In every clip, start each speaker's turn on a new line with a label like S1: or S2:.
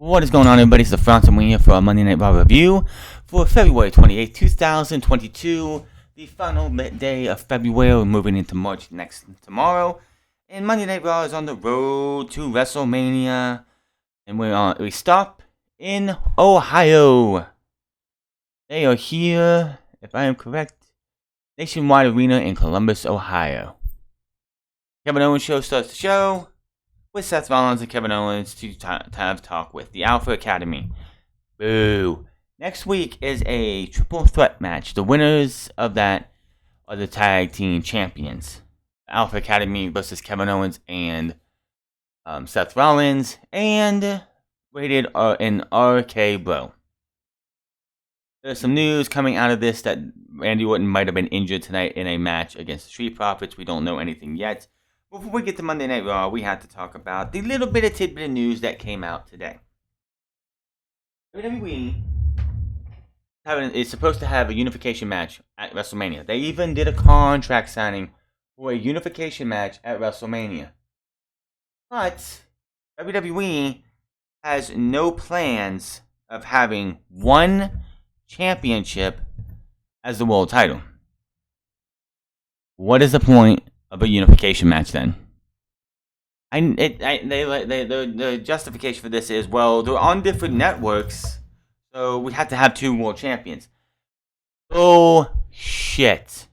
S1: What is going on, everybody? It's the Wrestlemania for a Monday Night Raw review for February 28th, 2022. The final day of February. We're moving into March tomorrow. And Monday Night Raw is on the road to WrestleMania. And we stop in Ohio. They are here, if I am correct, Nationwide Arena in Columbus, Ohio. Kevin Owens show starts the show with Seth Rollins and Kevin Owens to have talk with the Alpha Academy. Boo. Next week is a triple threat match. The winners of that are the tag team champions. Alpha Academy versus Kevin Owens and Seth Rollins, and rated in RK Bro. There's some news coming out of this that Randy Orton might have been injured tonight in a match against the Street Profits. We don't know anything yet. Before we get to Monday Night Raw, we have to talk about the little bit of tidbit of news that came out today. WWE is supposed to have a unification match at WrestleMania. They even did a contract signing for a unification match at WrestleMania. But WWE has no plans of having one championship as the world title. What is the point of a unification match then? The justification for this is, well, they're on different networks, so we have to have two world champions. Oh shit.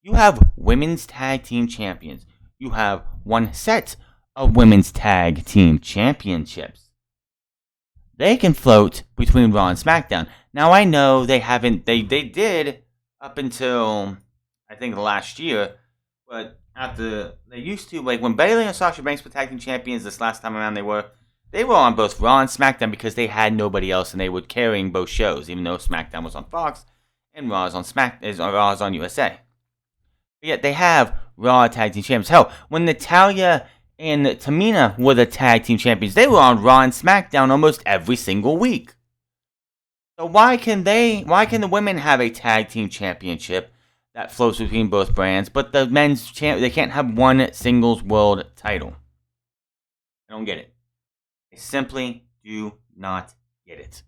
S1: You have women's tag team champions. You have one set of women's tag team championships. They can float between Raw and SmackDown. Now I know they did up until I think last year, but after they used to, like when Bayley and Sasha Banks were tag team champions this last time around, they were on both Raw and SmackDown because they had nobody else and they were carrying both shows, even though SmackDown was on Fox and Raw is on USA. But yet they have Raw tag team champions. Hell, when Natalya and Tamina were the tag team champions, they were on Raw and SmackDown almost every single week. So why can the women have a tag team championship that flows between both brands, but the men's they can't have one singles world title? I don't get it. I simply do not get it.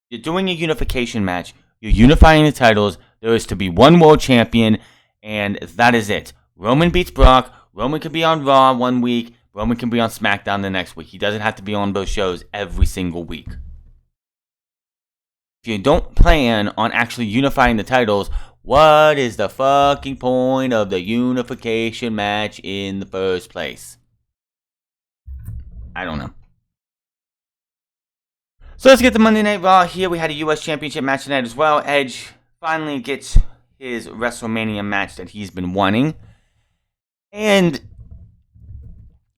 S1: You're doing a unification match. You're unifying the titles. There is to be one world champion, and that is it. Roman beats Brock. Roman can be on Raw one week. Roman can be on SmackDown the next week. He doesn't have to be on both shows every single week. If you don't plan on actually unifying the titles, what is the fucking point of the unification match in the first place? I don't know. So let's get to Monday Night Raw. Here we had a US Championship match tonight as well. Edge finally gets his WrestleMania match that he's been wanting. And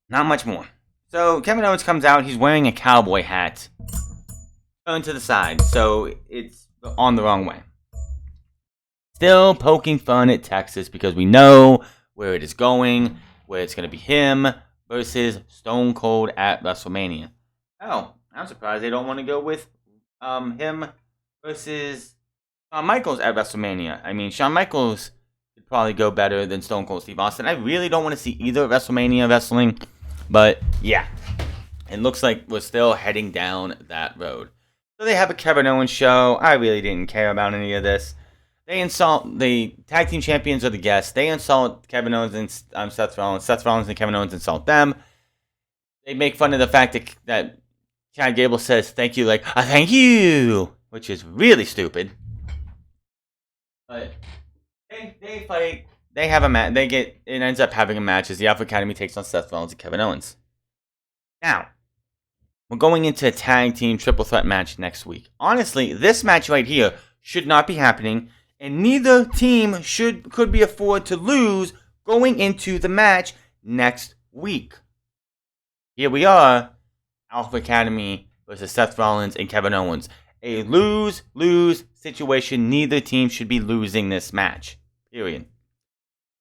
S1: not much more. So Kevin Owens comes out. He's wearing a cowboy hat. Turned to the side, so it's on the wrong way. Still poking fun at Texas because we know where it is going, where it's going to be him versus Stone Cold at WrestleMania. Oh, I'm surprised they don't want to go with him versus Shawn Michaels at WrestleMania. I mean, Shawn Michaels could probably go better than Stone Cold Steve Austin. I really don't want to see either WrestleMania wrestling, but yeah, it looks like we're still heading down that road. So they have a Kevin Owens show. I really didn't care about any of this. They insult the tag team champions or the guests. They insult Kevin Owens and Seth Rollins. Seth Rollins and Kevin Owens insult them. They make fun of the fact that Chad Gable says thank you, like thank you, which is really stupid. But they fight. They have a match. It ends up having a match as the Alpha Academy takes on Seth Rollins and Kevin Owens. Now, we're going into a tag team triple threat match next week. Honestly, this match right here should not be happening, and neither team could be afforded to lose going into the match next week. Here we are, Alpha Academy versus Seth Rollins and Kevin Owens. A lose-lose situation. Neither team should be losing this match. Period.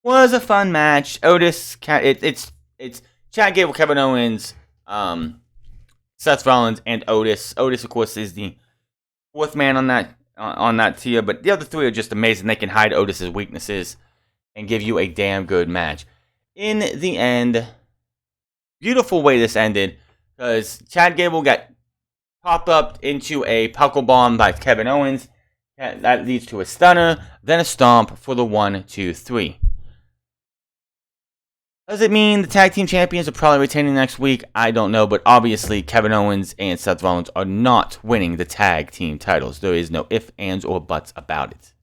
S1: Was a fun match. Otis, it's Chad Gable, Kevin Owens, Seth Rollins, and Otis. Otis, of course, is the fourth man on that tier, but the other three are just amazing. They can hide Otis's weaknesses and give you a damn good match. In the end, beautiful way this ended. because Chad Gable got popped up into a puckle bomb by Kevin Owens. That leads to a stunner, then a stomp for the 1, 2, 3. Does it mean the tag team champions are probably retaining next week? I don't know, but obviously Kevin Owens and Seth Rollins are not winning the tag team titles. There is no ifs, ands, or buts about it.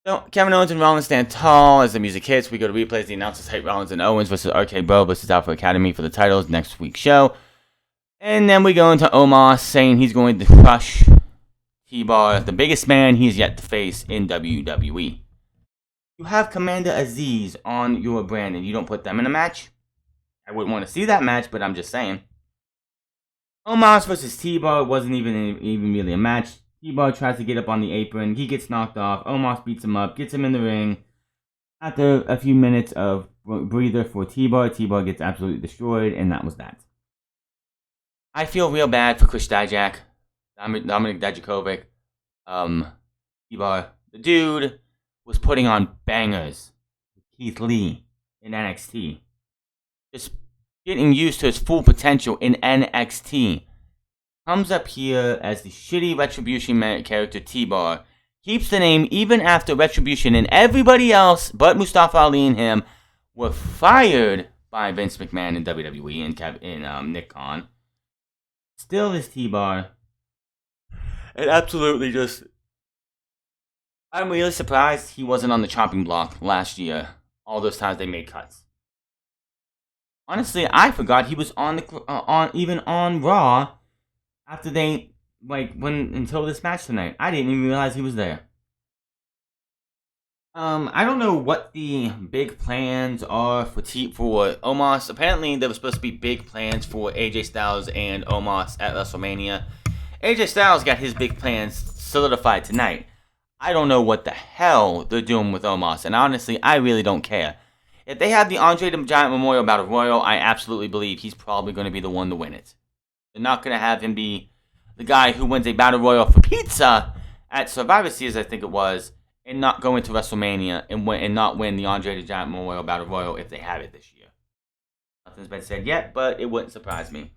S1: So, Kevin Owens and Rollins stand tall as the music hits. We go to replays. The announcers hype Rollins and Owens versus RK Bro versus Alpha Academy for the titles next week's show. And then we go into Omos saying he's going to crush TBar, the biggest man he's yet to face in WWE. You have Commander Aziz on your brand and you don't put them in a match? I wouldn't want to see that match, but I'm just saying. Omos versus TBar wasn't even really a match. TBar tries to get up on the apron. He gets knocked off. Omos beats him up, gets him in the ring. After a few minutes of breather for TBar, TBar gets absolutely destroyed, and that was that. I feel real bad for Chris Dijak, Dominic Dijakovic, TBar. The dude was putting on bangers with Keith Lee in NXT. Just getting used to his full potential in NXT. Comes up here as the shitty Retribution character TBar. Keeps the name even after Retribution and everybody else but Mustafa Ali and him were fired by Vince McMahon in WWE and Nick Khan. Still is TBar. And absolutely just... I'm really surprised he wasn't on the chopping block last year. All those times they made cuts. Honestly, I forgot he was on Raw after they until this match tonight. I didn't even realize he was there. I don't know what the big plans are for Omos. Apparently, there was supposed to be big plans for AJ Styles and Omos at WrestleMania. AJ Styles got his big plans solidified tonight. I don't know what the hell they're doing with Omos, and honestly, I really don't care. If they have the Andre the Giant Memorial Battle Royal, I absolutely believe he's probably going to be the one to win it. They're not going to have him be the guy who wins a Battle Royal for pizza at Survivor Series, I think it was, and not go into WrestleMania and not win the Andre the Giant Memorial Battle Royal if they have it this year. Nothing's been said yet, but it wouldn't surprise me.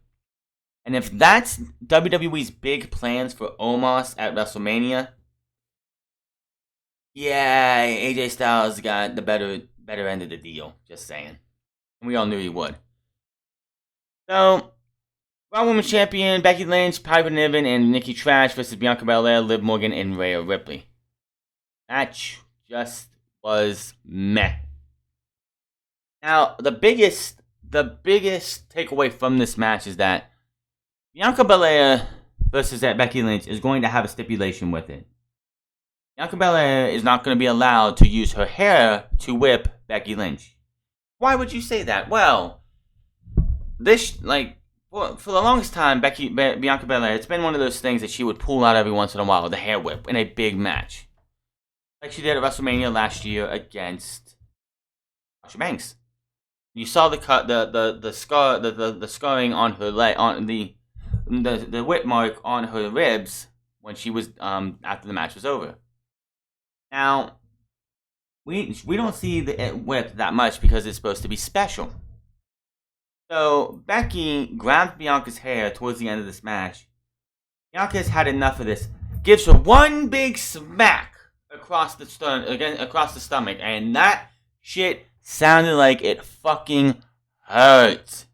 S1: And if that's WWE's big plans for Omos at WrestleMania, yeah, AJ Styles got the better end of the deal. Just saying. And we all knew he would. So, Raw Women's Champion Becky Lynch, Piper Niven, and Nikki Trash versus Bianca Belair, Liv Morgan, and Rhea Ripley. Match just was meh. Now, the biggest takeaway from this match is that Bianca Belair versus Becky Lynch is going to have a stipulation with it. Bianca Belair is not going to be allowed to use her hair to whip Becky Lynch. Why would you say that? Well, for the longest time, Bianca Belair, it's been one of those things that she would pull out every once in a while, the hair whip, in a big match. Like she did at WrestleMania last year against Sasha Banks. You saw the cut, the scar, the scarring on her leg, on the whip mark on her ribs when she was after the match was over. Now, we don't see the whip that much because it's supposed to be special. So Becky grabs Bianca's hair towards the end of this match. Bianca's had enough of this. Gives her one big smack across the stomach, and that shit sounded like it fucking hurt.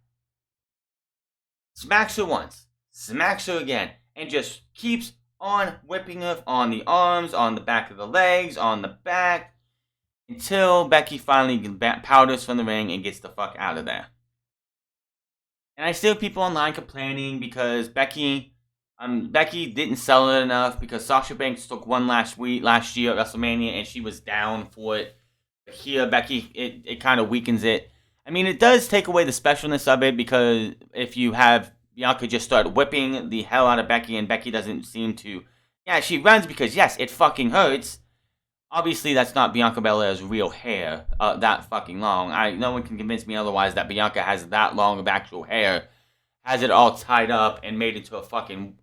S1: Smacks her once, smacks her again, and just keeps on whipping her on the arms, on the back of the legs, on the back, until Becky finally powders from the ring and gets the fuck out of there. And I see people online complaining because Becky didn't sell it enough because Sasha Banks took one last year at WrestleMania and she was down for it. But here, Becky, it kind of weakens it. I mean, it does take away the specialness of it because if you have Bianca just start whipping the hell out of Becky and Becky doesn't seem to... Yeah, she runs because, yes, it fucking hurts. Obviously, that's not Bianca Belair's real hair that fucking long. No one can convince me otherwise that Bianca has that long of actual hair. Has it all tied up and made into a fucking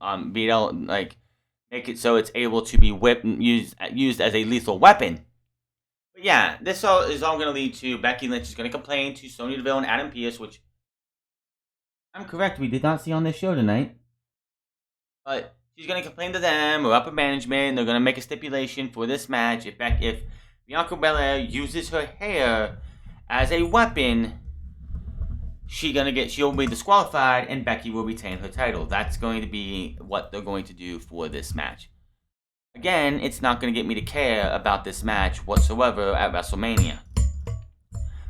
S1: make it so it's able to be used as a lethal weapon. But yeah, this is all going to lead to Becky Lynch is going to complain to Sonya Deville and Adam Pearce, which I'm correct, we did not see on this show tonight. But she's going to complain to them or upper management, and they're going to make a stipulation for this match. If Bianca Belair uses her hair as a weapon, she'll be disqualified, and Becky will retain her title. That's going to be what they're going to do for this match. Again, it's not going to get me to care about this match whatsoever at WrestleMania.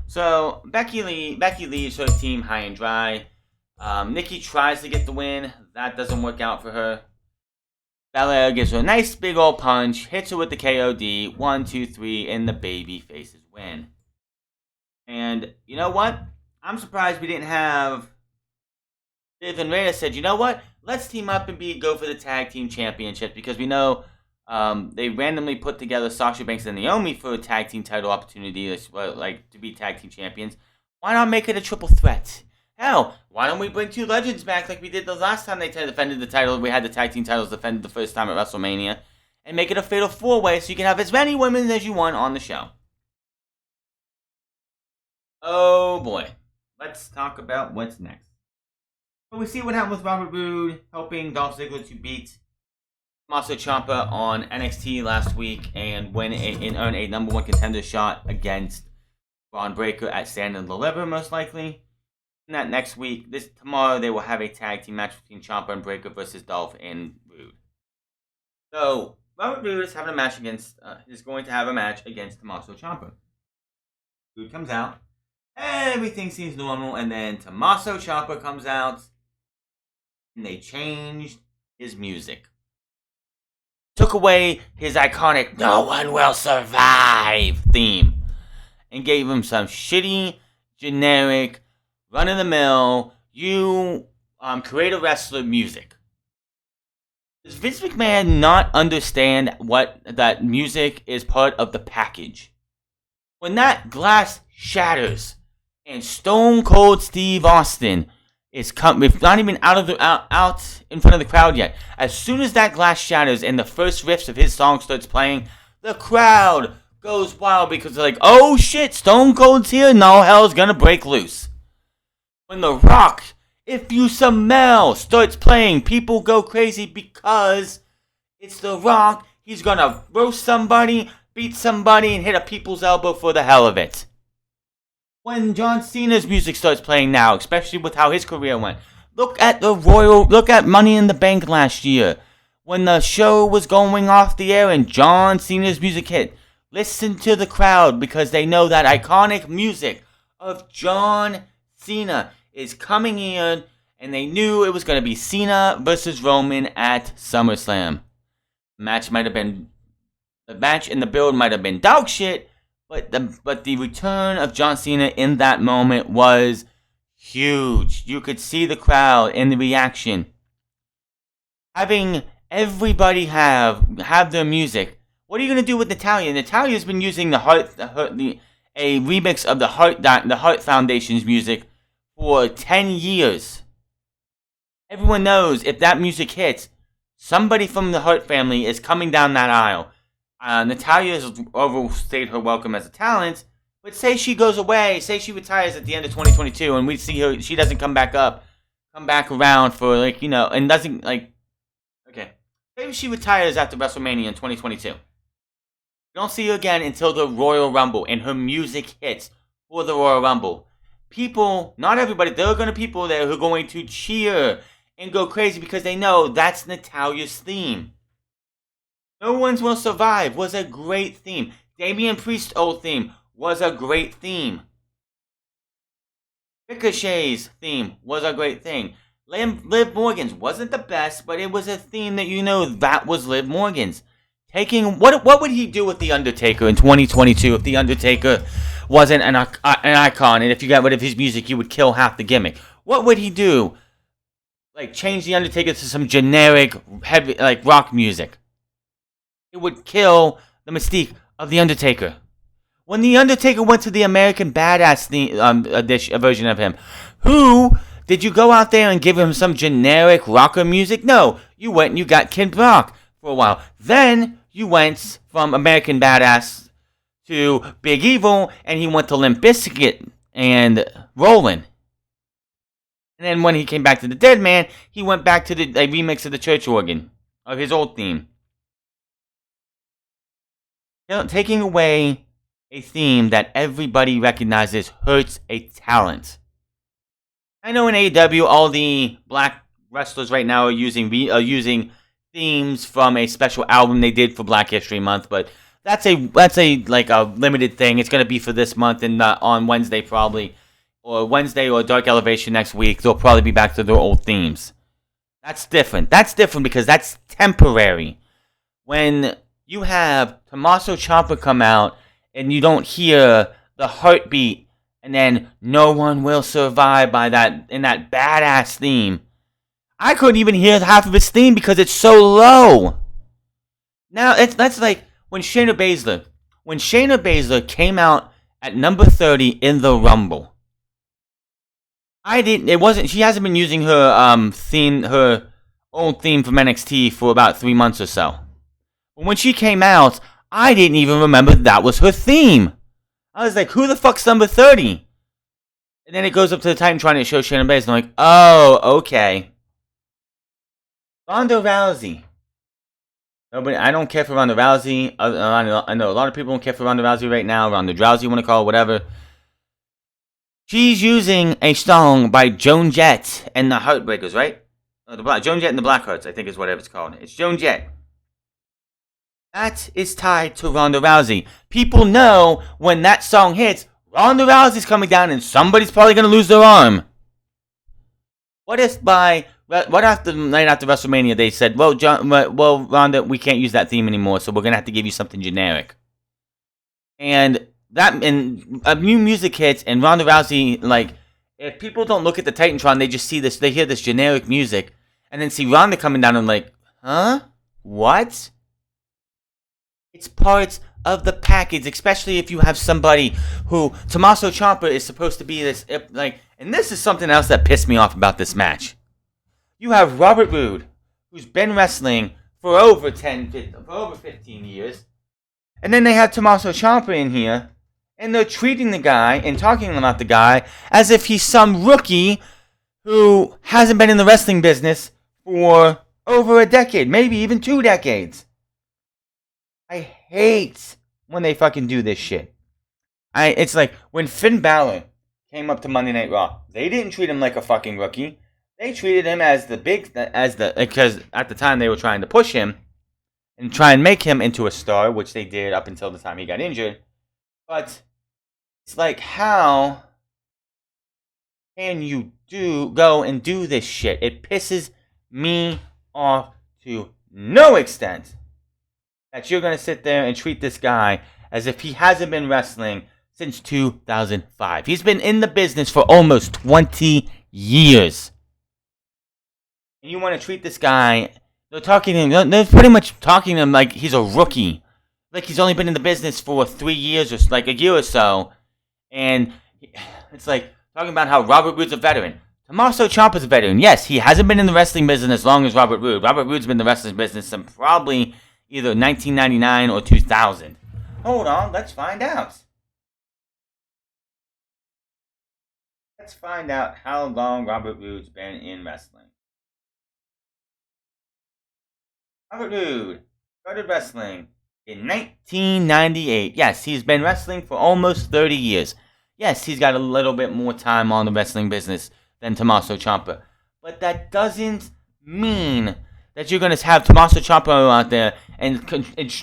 S1: So Becky leaves her team high and dry. Nikki tries to get the win. That doesn't work out for her. Belair gives her a nice big old punch, hits her with the KOD, 1, 2, 3, and the baby faces win. And you know what? I'm surprised we didn't have Viv and Rhea said, you know what? Let's team up and go for the tag team championships, because we know they randomly put together Sasha Banks and Naomi for a tag team title opportunity, to be tag team champions. Why not make it a triple threat? Hell, why don't we bring two legends back like we did the last time they defended the title? We had the tag team titles defended the first time at WrestleMania, and make it a fatal 4-way so you can have as many women as you want on the show. Oh boy. Let's talk about what's next. So we see what happened with Robert Roode helping Dolph Ziggler to beat Tommaso Ciampa on NXT last week and earn a number 1 contender shot against Braun Breaker at Stand and Deliver, most likely. And that next week, tomorrow, they will have a tag team match between Ciampa and Breaker versus Dolph and Roode. So Robert Roode is going to have a match against Tommaso Ciampa. Roode comes out. Everything seems normal, and then Tommaso Ciampa comes out, and they changed his music. Took away his iconic "No One Will Survive" theme, and gave him some shitty, generic, run-of-the-mill, create a wrestler music. Does Vince McMahon not understand that music is part of the package? When that glass shatters, and Stone Cold Steve Austin is not even out in front of the crowd yet. As soon as that glass shatters and the first riffs of his song starts playing, the crowd goes wild because they're like, oh shit, Stone Cold's here, now hell's gonna break loose. When The Rock, If You Smell, starts playing, people go crazy because it's The Rock. He's gonna roast somebody, beat somebody, and hit a people's elbow for the hell of it. When John Cena's music starts playing now, especially with how his career went. Look at Money in the Bank last year. When the show was going off the air and John Cena's music hit. Listen to the crowd because they know that iconic music of John Cena is coming in, and they knew it was going to be Cena versus Roman at SummerSlam. The match and the build might have been dog shit, but the return of John Cena in that moment was huge. You could see the crowd and the reaction. Having everybody have their music. What are you gonna do with Natalya? Natalya's been using a remix of the Heart Foundation's music for 10 years. Everyone knows if that music hits, somebody from the Hart family is coming down that aisle. Natalya has overstayed her welcome as a talent, but say she goes away, say she retires at the end of 2022, and we see her, she doesn't come back around for and doesn't okay. Maybe she retires after WrestleMania in 2022. We don't see her again until the Royal Rumble, and her music hits for the Royal Rumble. People, not everybody, there are going to be people there who are going to cheer and go crazy because they know that's Natalya's theme. No One Will Survive was a great theme. Damian Priest's old theme was a great theme. Ricochet's theme was a great thing. Liv Morgan's wasn't the best, but it was a theme that was Liv Morgan's. What would he do with The Undertaker in 2022 if The Undertaker wasn't an icon, and if you got rid of his music, you would kill half the gimmick? What would he do? Change The Undertaker to some generic, heavy, rock music. It would kill the mystique of The Undertaker. When The Undertaker went to the American Badass version of him, did you go out there and give him some generic rocker music? No, you went and you got Kid Rock for a while. Then you went from American Badass to Big Evil, and he went to Limp Bizkit and Rollins. And then when he came back to the Dead Man, he went back to a remix of the church organ of his old theme. You know, taking away a theme that everybody recognizes hurts a talent. I know in AEW, all the black wrestlers right now are using themes from a special album they did for Black History Month, but that's a limited thing. It's gonna be for this month and on Wednesday probably. Or Wednesday or Dark Elevation next week, they'll probably be back to their old themes. That's different. That's different because that's temporary. When you have Tommaso Ciampa come out and you don't hear the heartbeat and then No One Will Survive by that badass theme. I couldn't even hear half of his theme because it's so low. Now, that's like when Shayna Baszler came out at number 30 in the Rumble. She hasn't been using her old theme from NXT for about 3 months or so. But when she came out, I didn't even remember that was her theme. I was like, who the fuck's number 30? And then it goes up to the Titan trying to show Shayna Baszler, and I'm like, oh, okay. Ronda Rousey. Nobody, I don't care for Ronda Rousey. I know a lot of people don't care for Ronda Rousey right now. Ronda Rousey, you want to call it, whatever. She's using a song by Joan Jett and the Heartbreakers, right? Joan Jett and the Blackhearts, I think is whatever it's called. It's Joan Jett. That is tied to Ronda Rousey. People know when that song hits, Ronda Rousey's coming down and somebody's probably going to lose their arm. What after the night after WrestleMania they said, well, Ronda, we can't use that theme anymore, so we're going to have to give you something generic. And a new music hits, and Ronda Rousey, like, if people don't look at the Titantron, they just see this, they hear this generic music, and then see Ronda coming down and like, huh? What? It's parts of the package, especially if you have somebody who, Tommaso Ciampa is supposed to be this, like, and this is something else that pissed me off about this match. You have Robert Roode, who's been wrestling for over 15 years, and then they have Tommaso Ciampa in here, and they're treating the guy and talking about the guy as if he's some rookie who hasn't been in the wrestling business for over a decade, maybe even 2 decades. I hate when they fucking do this shit. It's like when Finn Balor came up to Monday Night Raw. They didn't treat him like a fucking rookie. They treated him because at the time they were trying to push him and try and make him into a star, which they did up until the time he got injured. But it's like, how can you go and do this shit? It pisses me off to no extent that you're going to sit there and treat this guy as if he hasn't been wrestling since 2005. He's been in the business for almost 20 years. And you want to treat this guy, they're pretty much talking to him like he's a rookie. Like he's only been in the business for 3 years or like a year or so. And it's like talking about how Robert Roode's a veteran. Tommaso Ciampa's a veteran. Yes, he hasn't been in the wrestling business as long as Robert Roode. Robert Roode's been in the wrestling business since probably either 1999 or 2000. Hold on, let's find out. Let's find out how long Robert Roode's been in wrestling. Robert Roode started wrestling in 1998. Yes, he's been wrestling for almost 30 years. Yes, he's got a little bit more time on the wrestling business than Tommaso Ciampa. But that doesn't mean that you're going to have Tommaso Ciampa out there and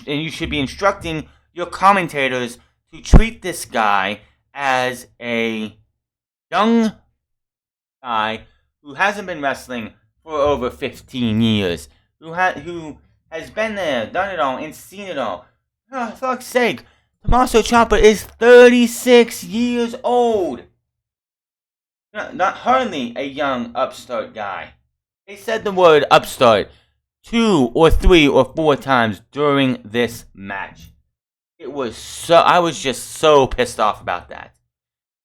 S1: you should be instructing your commentators to treat this guy as a young guy who hasn't been wrestling for over 15 years. Who has been there, done it all, and seen it all. Oh, fuck's sake. Tommaso Ciampa is 36 years old. Not hardly a young upstart guy. They said the word upstart 2 or 3 or 4 times during this match. I was just so pissed off about that.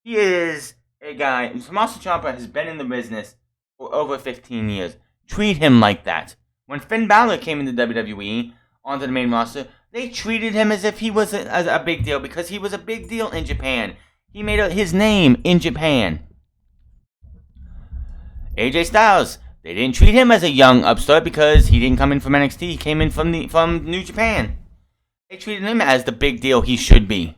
S1: He is a guy, Tommaso Ciampa has been in the business for over 15 years. Treat him like that. When Finn Balor came into WWE, onto the main roster, they treated him as if he was a big deal because he was a big deal in Japan. He made his name in Japan. AJ Styles, they didn't treat him as a young upstart because he didn't come in from NXT. He came in from New Japan. They treated him as the big deal he should be.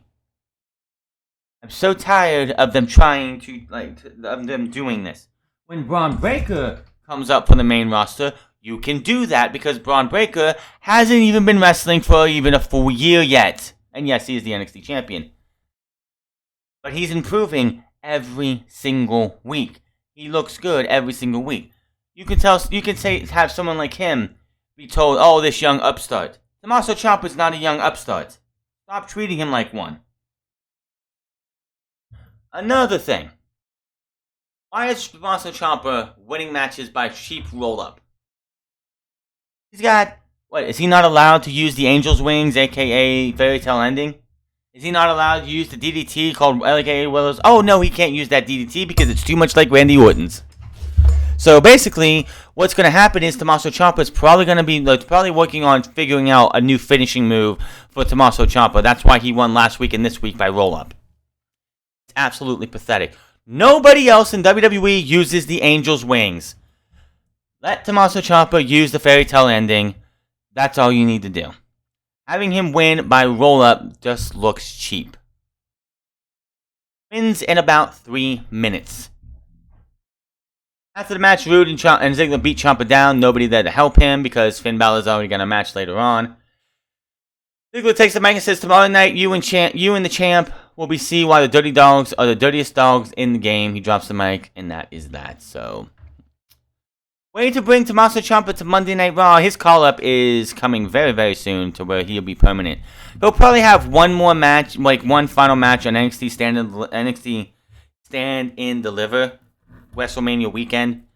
S1: I'm so tired of them trying to, of them doing this. When Braun Breaker comes up for the main roster, you can do that because Braun Breaker hasn't even been wrestling for even a full year yet. And yes, he is the NXT champion. But he's improving every single week. He looks good every single week. You can have someone like him be told, oh, this young upstart. Tommaso Ciampa's not a young upstart. Stop treating him like one. Another thing. Why is Tommaso Ciampa winning matches by cheap roll-up? He's got, is he not allowed to use the Angel's Wings, aka Fairy Tale Ending? Is he not allowed to use the DDT called aka Willows? Oh no, he can't use that DDT because it's too much like Randy Orton's. So basically, what's going to happen is Tommaso Ciampa is probably working on figuring out a new finishing move for Tommaso Ciampa. That's why he won last week and this week by roll-up. It's absolutely pathetic. Nobody else in WWE uses the Angel's Wings. Let Tommaso Ciampa use the Fairy Tale Ending. That's all you need to do. Having him win by roll-up just looks cheap. Wins in about 3 minutes. After the match, Rude and Ziggler beat Ciampa down. Nobody there to help him because Finn Balor's already got a match later on. Ziggler takes the mic and says, tomorrow night, you and the champ will be see why the Dirty Dogs are the dirtiest dogs in the game. He drops the mic, and that is that. So, way to bring Tommaso Ciampa to Monday Night Raw. His call-up is coming very, very soon to where he'll be permanent. He'll probably have one more match, one final match on NXT Stand and Deliver WrestleMania weekend.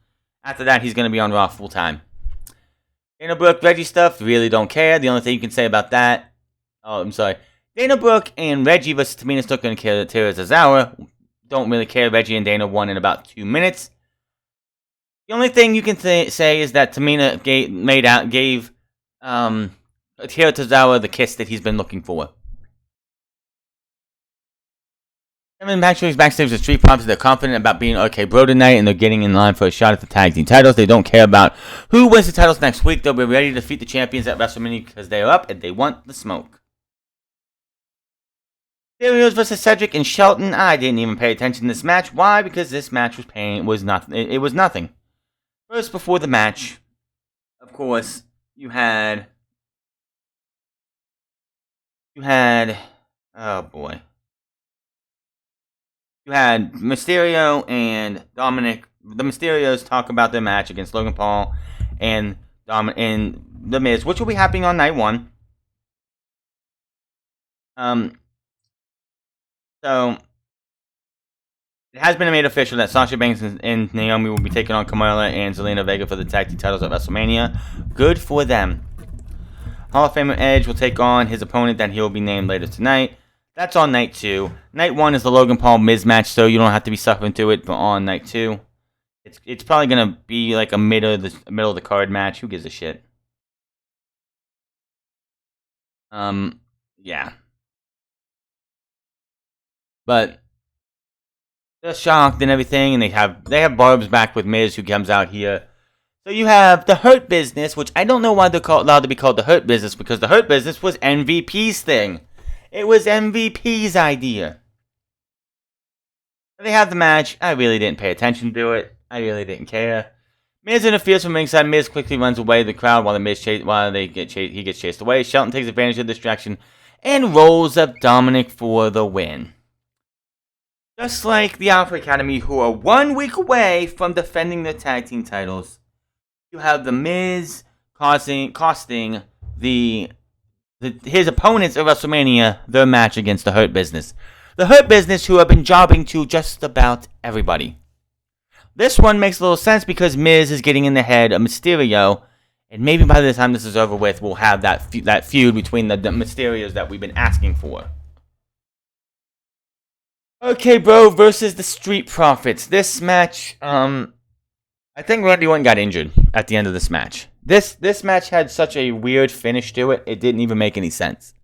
S1: After that, he's going to be on Raw full-time. Dana Brooke, Reggie stuff, really don't care. The only thing you can say about that... Oh, I'm sorry. Dana Brooke and Reggie versus Tamina Snuka and Akira Tozawa. Don't really care. Reggie and Dana won in about 2 minutes. The only thing you can say is that Tamina gave Akira Tozawa the kiss that he's been looking for. Kevin backstage with Street Profits. They're confident about being okay bro tonight, and they're getting in line for a shot at the tag team titles. They don't care about who wins the titles next week. They'll be ready to defeat the champions at WrestleMania because they are up and they want the smoke. Mysterio's versus Cedric and Shelton. I didn't even pay attention to this match. Why? Because this match was nothing. First, before the match, of course, you had oh boy. You had Mysterio and Dominic. The Mysterios talk about their match against Logan Paul and The Miz, which will be happening on night 1. So it has been made official that Sasha Banks and Naomi will be taking on Carmella and Zelina Vega for the tag team titles at WrestleMania. Good for them. Hall of Famer Edge will take on his opponent that he will be named later tonight. That's on night 2. Night 1 is the Logan Paul Miz match, so you don't have to be suffering through it. But on night 2, it's probably gonna be like a middle of the card match. Who gives a shit? Yeah. But they're shocked and everything, and they have Barb's back with Miz, who comes out here. So you have the Hurt Business, which I don't know why they're allowed to be called the Hurt Business, because the Hurt Business was MVP's thing. It was MVP's idea. They have the match. I really didn't pay attention to it. I really didn't care. Miz interferes from ringside. Miz quickly runs away the crowd while he gets chased away. Shelton takes advantage of the distraction and rolls up Dominic for the win. Just like the Alpha Academy, who are 1 week away from defending their tag team titles, you have the Miz costing his opponents at WrestleMania their match against the Hurt Business. The Hurt Business, who have been jobbing to just about everybody. This one makes a little sense because Miz is getting in the head of Mysterio, and maybe by the time this is over with, we'll have that feud between the Mysterios that we've been asking for. Okay, bro, versus the Street Profits. This match, I think Randy Orton got injured at the end of this match. This match had such a weird finish to it, it didn't even make any sense.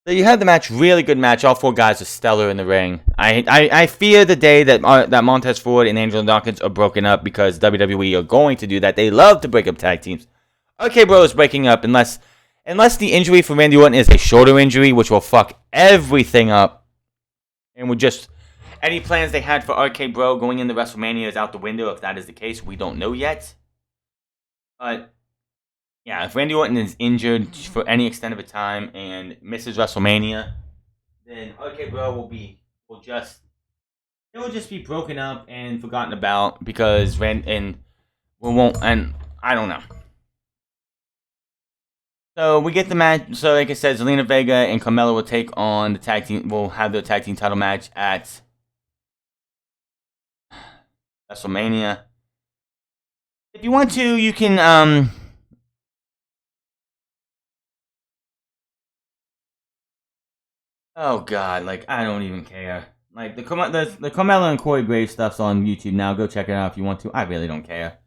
S1: So you had the match, really good match. All 4 guys are stellar in the ring. I fear the day that Montez Ford and Angel Dawkins are broken up, because WWE are going to do that. They love to break up tag teams. Okay, bro is breaking up unless the injury for Randy Orton is a shoulder injury, which will fuck everything up. And would just... Any plans they had for RK Bro going into WrestleMania is out the window. If that is the case, we don't know yet. But... yeah, if Randy Orton is injured for any extent of a time and misses WrestleMania, then RK Bro will just be broken up and forgotten about, because I don't know. So we get the match. So like I said, Zelina Vega and Carmella will take on the tag team. Will have their tag team title match at WrestleMania. If you want to, you can oh god, like, I don't even care. Like, the Carmella and Corey Graves stuff's on YouTube now. Go check it out if you want to. I really don't care.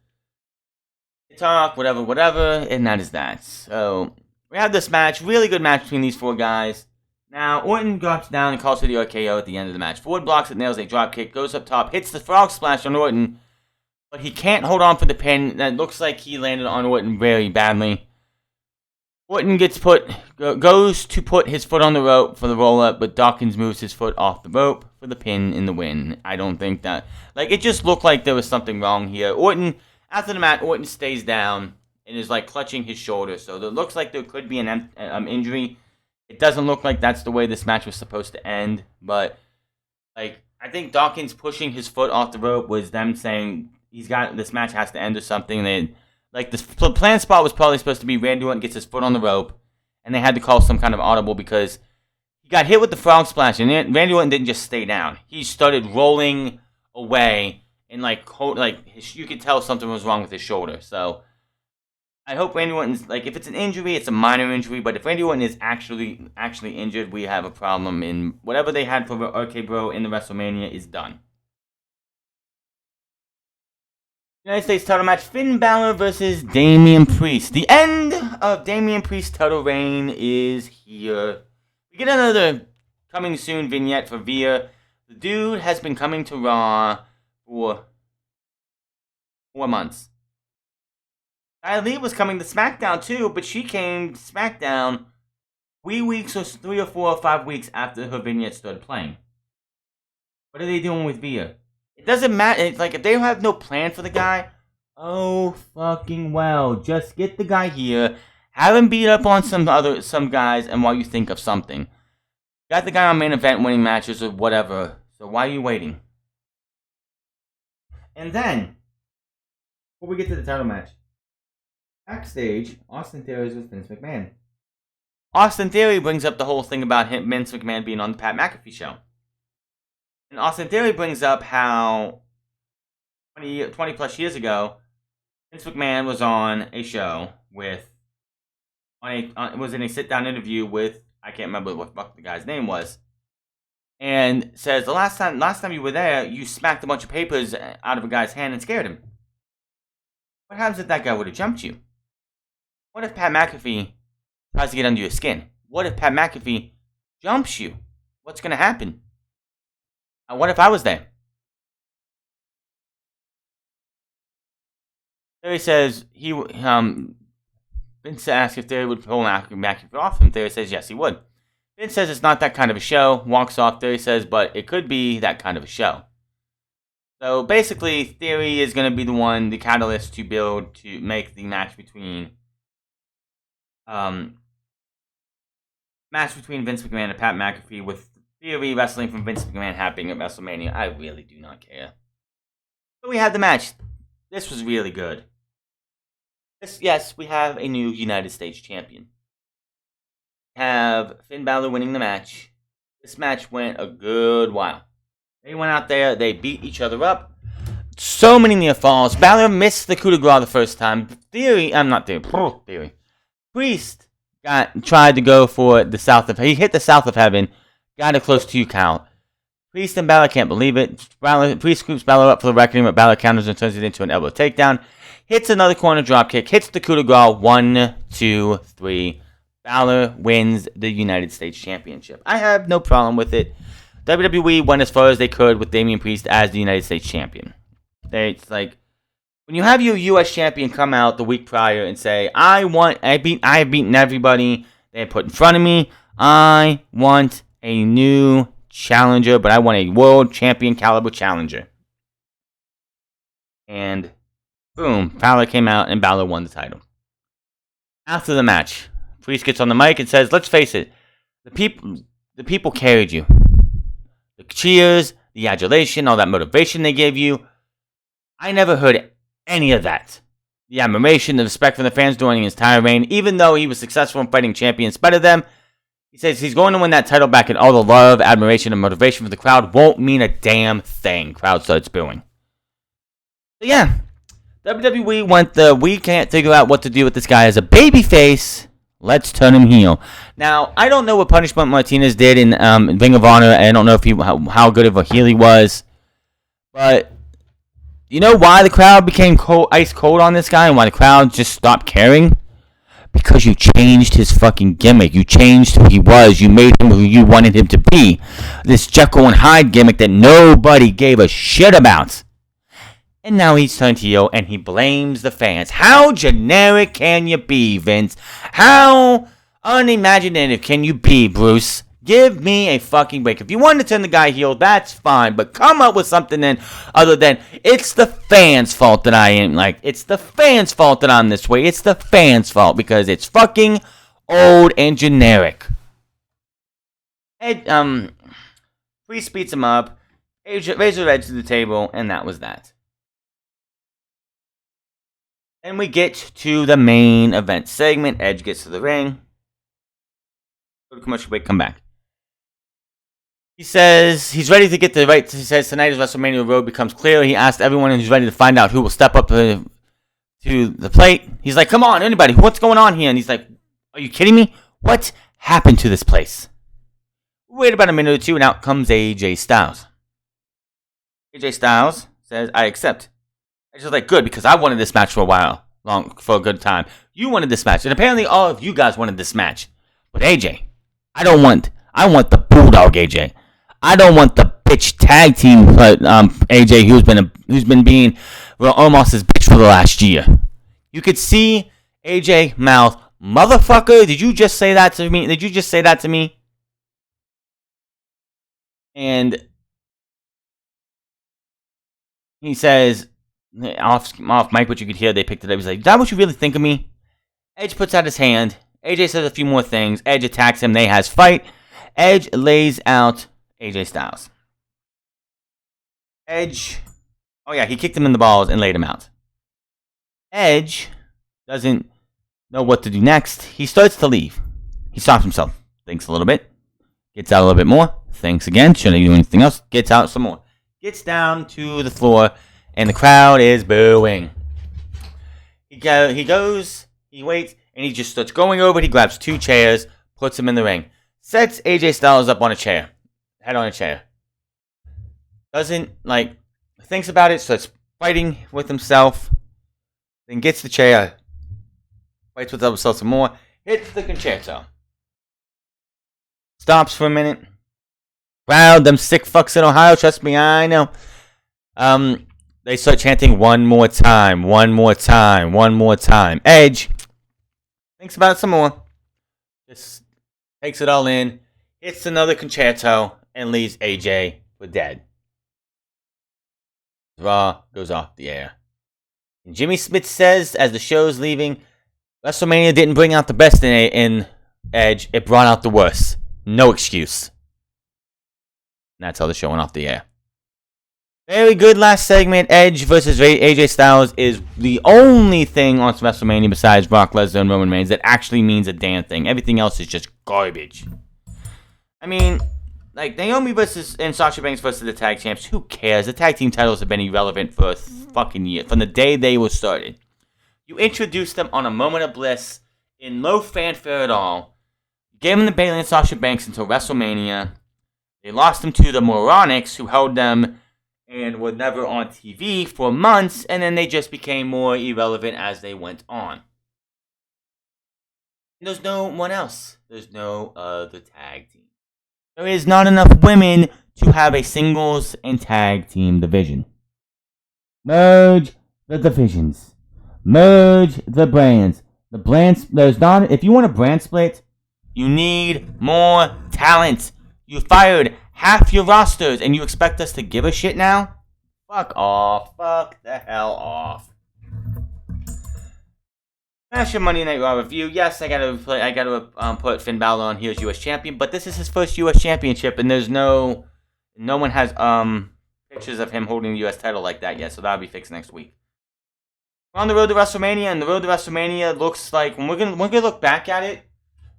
S1: Talk, whatever, and that is that. So, we have this match. Really good match between these 4 guys. Now, Orton drops down and calls for the RKO at the end of the match. Ford blocks it, nails a drop kick, goes up top, hits the frog splash on Orton, but he can't hold on for the pin. That looks like he landed on Orton very badly. Orton goes to put his foot on the rope for the roll-up, but Dawkins moves his foot off the rope for the pin in the win. I don't think that... like, it just looked like there was something wrong here. After the match, Orton stays down and is, like, clutching his shoulder. So it looks like there could be an injury. It doesn't look like that's the way this match was supposed to end. But, like, I think Dawkins pushing his foot off the rope was them saying this match has to end or something. Like, the plan spot was probably supposed to be Randy Orton gets his foot on the rope, and they had to call some kind of audible because he got hit with the frog splash, and Randy Orton didn't just stay down. He started rolling away, and, you could tell something was wrong with his shoulder. So, I hope Randy Orton's, like, if it's an injury, it's a minor injury, but if Randy Orton is actually injured, we have a problem, and whatever they had for RK Bro in the WrestleMania is done. United States title match, Finn Balor versus Damian Priest. The end of Damian Priest's title reign is here. We get another coming soon vignette for Veer. The dude has been coming to Raw for 4 months. Lee was coming to SmackDown too, but she came to SmackDown 3 or 4 or 5 weeks after her vignette started playing. What are they doing with Veer? It doesn't matter. It's like, if they have no plan for the guy, oh fucking well, just get the guy here, have him beat up on some guys, and while you think of something, got the guy on main event winning matches or whatever. So why are you waiting? And then, before we get to the title match, backstage, Austin Theory is with Vince McMahon. Austin Theory brings up the whole thing about Vince McMahon being on the Pat McAfee show. And Austin Theory brings up how 20 plus years ago, Vince McMahon was on a show was in a sit-down interview with, I can't remember what the guy's name was, and says the last time you were there, you smacked a bunch of papers out of a guy's hand and scared him. What happens if that guy would have jumped you? What if Pat McAfee tries to get under your skin? What if Pat McAfee jumps you? What's going to happen? What if I was there? Theory says Vince asks if Theory would pull McAfee off him. Theory says yes, he would. Vince says it's not that kind of a show. Walks off. Theory says, but it could be that kind of a show. So basically, Theory is going to be the catalyst to make the match between Vince McMahon and Pat McAfee, with Theory wrestling from Vince McMahon happening at WrestleMania. I really do not care. But we had the match. This was really good. Yes, we have a new United States champion. We have Finn Balor winning the match. This match went a good while. They went out there, they beat each other up. So many near falls. Balor missed the coup de grace the first time. Priest tried to go for the south of... He hit the south of heaven. Got a close 2 count. Priest and Balor can't believe it. Priest scoops Balor up for the reckoning, but Balor counters and turns it into an elbow takedown. Hits another corner dropkick. Hits the coup de grace. 1, 2, 3. Balor wins the United States Championship. I have no problem with it. WWE went as far as they could with Damian Priest as the United States Champion. It's like, when you have your U.S. Champion come out the week prior and say, I have beaten everybody they put in front of me. I want a new challenger, but I want a world champion caliber challenger. And boom, Balor came out and Balor won the title. After the match, Priest gets on the mic and says, let's face it, the people carried you. The cheers, the adulation, all that motivation they gave you, I never heard any of that. The admiration, the respect from the fans during his entire reign, even though he was successful in fighting champions better than them, he says he's going to win that title back, and all the love, admiration, and motivation from the crowd won't mean a damn thing. Crowd starts booing. So yeah, WWE went we can't figure out what to do with this guy as a babyface. Let's turn him heel. Now, I don't know what Punishment Martinez did in Ring of Honor. I don't know if how good of a heel he was. But you know why the crowd became ice cold on this guy and why the crowd just stopped caring? Because you changed his fucking gimmick. You changed who he was. You made him who you wanted him to be. This Jekyll and Hyde gimmick that nobody gave a shit about. And now he's turned heel and he blames the fans. How generic can you be, Vince? How unimaginative can you be, Bruce? Give me a fucking break. If you want to turn the guy heel, that's fine. But come up with something then other than, it's the fans' fault that I am like, it's the fans' fault that I'm this way. It's the fans' fault because it's fucking old and generic. Priest beats him up, Razor Edge to the table, and that was that. And we get to the main event segment. Edge gets to the ring. Go to commercial break, come back. He says he's ready to get the right. He says tonight as WrestleMania Road becomes clear. He asked everyone who's ready to find out who will step up to the plate. He's like, come on, anybody, what's going on here? And he's like, are you kidding me? What happened to this place? Wait about a minute or two, and out comes AJ Styles. AJ Styles says, I accept. Edge is like, good, because I wanted this match for a good time. You wanted this match, and apparently all of you guys wanted this match. But AJ, I want the Bulldog AJ. I don't want the bitch tag team AJ who's been being almost his bitch for the last year. You could see AJ mouth, motherfucker, did you just say that to me? Did you just say that to me? And he says, off mic, but you could hear they picked it up. He's like, is that what you really think of me? Edge puts out his hand. AJ says a few more things. Edge attacks him. They has fight. Edge lays out AJ Styles. Edge, oh yeah, he kicked him in the balls and laid him out. Edge doesn't know what to do next. He starts to leave. He stops himself, thinks a little bit, gets out a little bit more, thinks again, shouldn't do anything else, gets out some more. Gets down to the floor, and the crowd is booing. He goes, he waits, and he just starts going over. He grabs 2 chairs, puts them in the ring. Sets AJ Styles up on a chair. Head on a chair. Thinks about it, starts fighting with himself. Then gets the chair. Fights with himself some more. Hits the concerto. Stops for a minute. Wow, them sick fucks in Ohio, trust me, I know. They start chanting, one more time, one more time, one more time. Edge thinks about it some more. Just takes it all in, hits another concerto, and leaves AJ for dead. Raw goes off the air. And Jimmy Smith says, as the show's leaving, WrestleMania didn't bring out the best in Edge, it brought out the worst. No excuse. And that's how the show went off the air. Very good last segment. Edge versus AJ Styles is the only thing on WrestleMania besides Brock Lesnar and Roman Reigns that actually means a damn thing. Everything else is just garbage. I mean, like Naomi and Sasha Banks versus the tag champs. Who cares? The tag team titles have been irrelevant for a fucking year. From the day they were started. You introduced them on a moment of bliss in low fanfare at all. You gave them the Bayley and Sasha Banks until WrestleMania. They lost them to the Moronics, who held them and were never on TV for months, and then they just became more irrelevant as they went on. There's no one else. There's no other tag team. There is not enough women to have a singles and tag team division. Merge the divisions. Merge the brands. The brands, there's not, if you want a brand split, you need more talent. You fired half your rosters and you expect us to give a shit now? Fuck off. Fuck the hell off. That's your Monday Night Raw review. Yes, I gotta put Finn Balor on here as U.S. champion, but this is his first U.S. championship, and there's no one has pictures of him holding the U.S. title like that yet, so that'll be fixed next week. We're on the road to WrestleMania, and the road to WrestleMania looks like when we're gonna look back at it,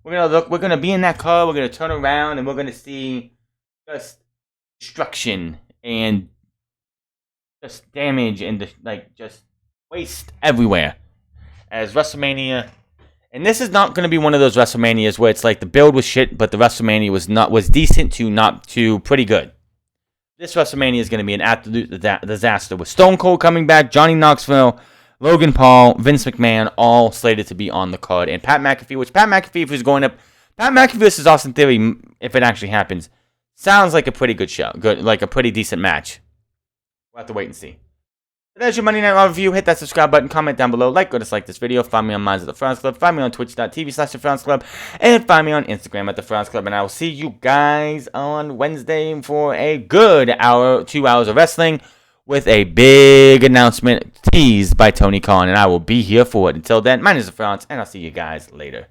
S1: we're gonna be in that car, we're gonna turn around, and we're gonna see just destruction and just damage and just waste everywhere. As WrestleMania, and this is not going to be one of those WrestleManias where it's like the build was shit, but the WrestleMania was decent to not to pretty good. This WrestleMania is going to be an absolute disaster with Stone Cold coming back, Johnny Knoxville, Logan Paul, Vince McMahon, all slated to be on the card, and Pat McAfee, is going up. Pat McAfee versus Austin Theory, if it actually happens, sounds like a pretty good show, like a pretty decent match. We'll have to wait and see. There's your Monday Night Raw review. Hit that subscribe button, comment down below, like or dislike this video. Find me on Minds of the Frowns Club. Find me on twitch.tv/thefrownsclub. And find me on Instagram at the Frowns Club. And I will see you guys on Wednesday for a good 2 hours of wrestling with a big announcement teased by Tony Khan. And I will be here for it. Until then, my name is the Frowns, and I'll see you guys later.